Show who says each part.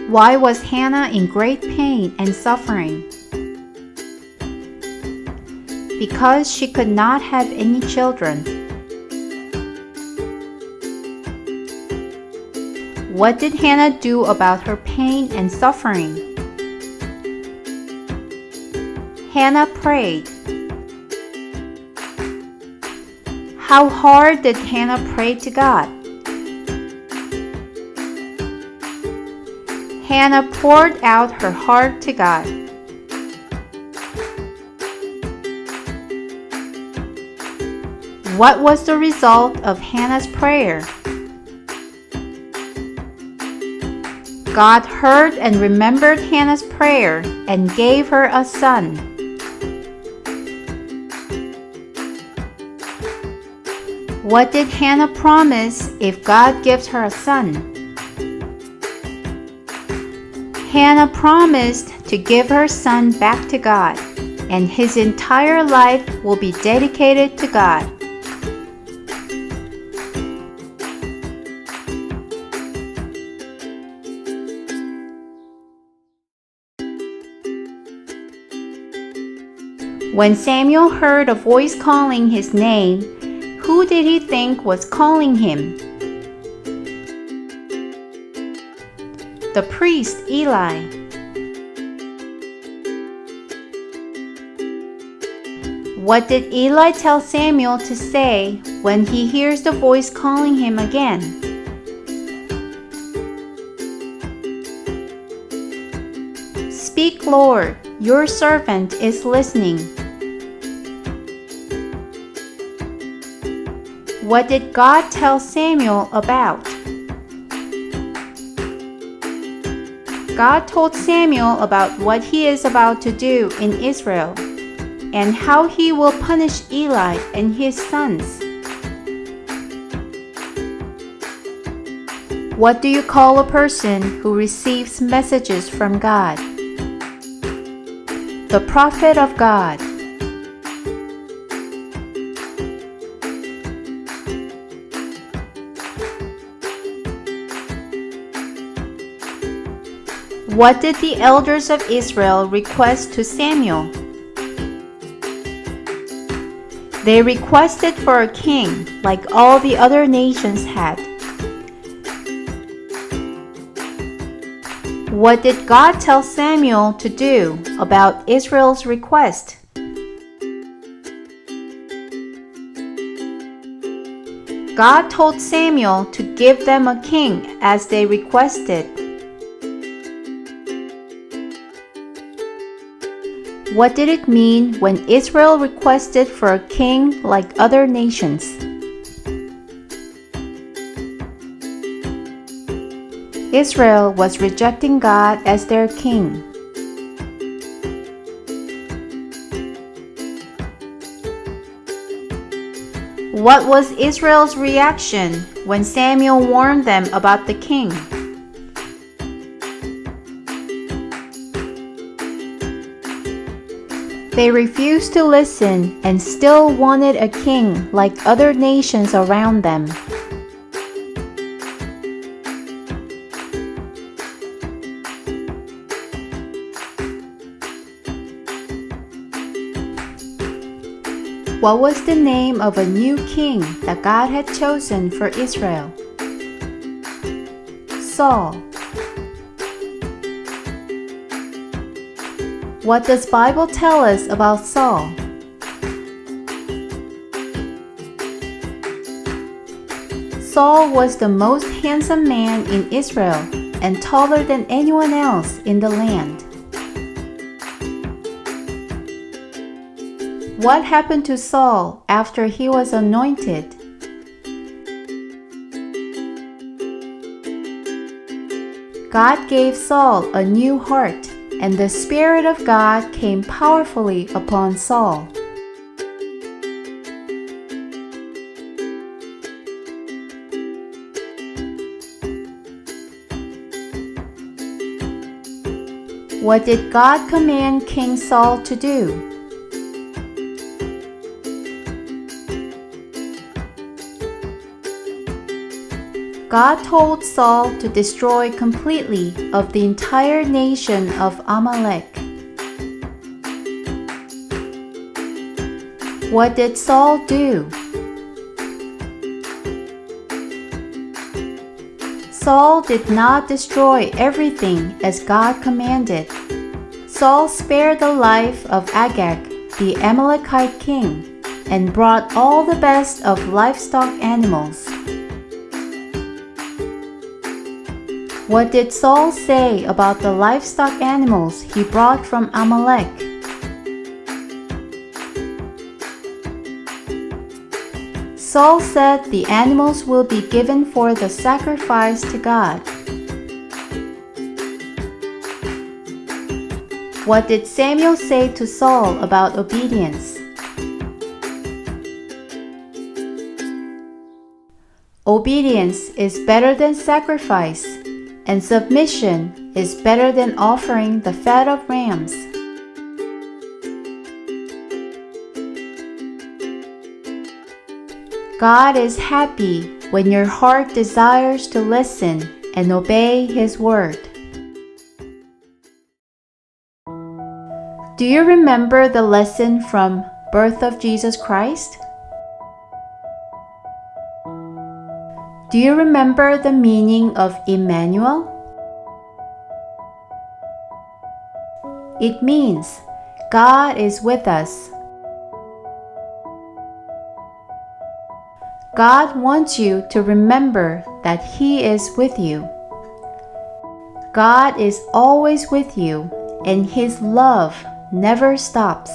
Speaker 1: Why was Hannah in great pain and suffering? Because she could not have any children. What did Hannah do about her pain and suffering? Hannah prayed. How hard did Hannah pray to God? Hannah poured out her heart to God. What was the result of Hannah's prayer? God heard and remembered Hannah's prayer and gave her a son. What did Hannah promise if God gives her a son? Hannah promised to give her son back to God, and his entire life will be dedicated to God. When Samuel heard a voice calling his name, who did he think was calling him? The priest Eli. What did Eli tell Samuel to say when he hears the voice calling him again? Speak, Lord, your servant is listening. What did God tell Samuel about? God told Samuel about what he is about to do in Israel and how he will punish Eli and his sons. What do you call a person who receives messages from God? The prophet of God. What did the elders of Israel request to Samuel? They requested for a king like all the other nations had. What did God tell Samuel to do about Israel's request? God told Samuel to give them a king as they requested. What did it mean when Israel requested for a king like other nations? Israel was rejecting God as their king. What was Israel's reaction when Samuel warned them about the king? They refused to listen and still wanted a king like other nations around them. What was the name of a new king that God had chosen for Israel? Saul. What does the Bible tell us about Saul? Saul was the most handsome man in Israel and taller than anyone else in the land. What happened to Saul after he was anointed? God gave Saul a new heart, and the Spirit of God came powerfully upon Saul. What did God command King Saul to do? God told Saul to destroy completely of the entire nation of Amalek. What did Saul do? Saul did not destroy everything as God commanded. Saul spared the life of Agag, the Amalekite king, and brought all the best of livestock animals. What did Saul say about the livestock animals he brought from Amalek? Saul said the animals will be given for the sacrifice to God. What did Samuel say to Saul about obedience? Obedience is better than sacrifice, and submission is better than offering the fat of rams. God is happy when your heart desires to listen and obey His word. Do you remember the lesson from Birth of Jesus Christ? Do you remember the meaning of Emmanuel? It means God is with us. God wants you to remember that He is with you. God is always with you, and His love never stops.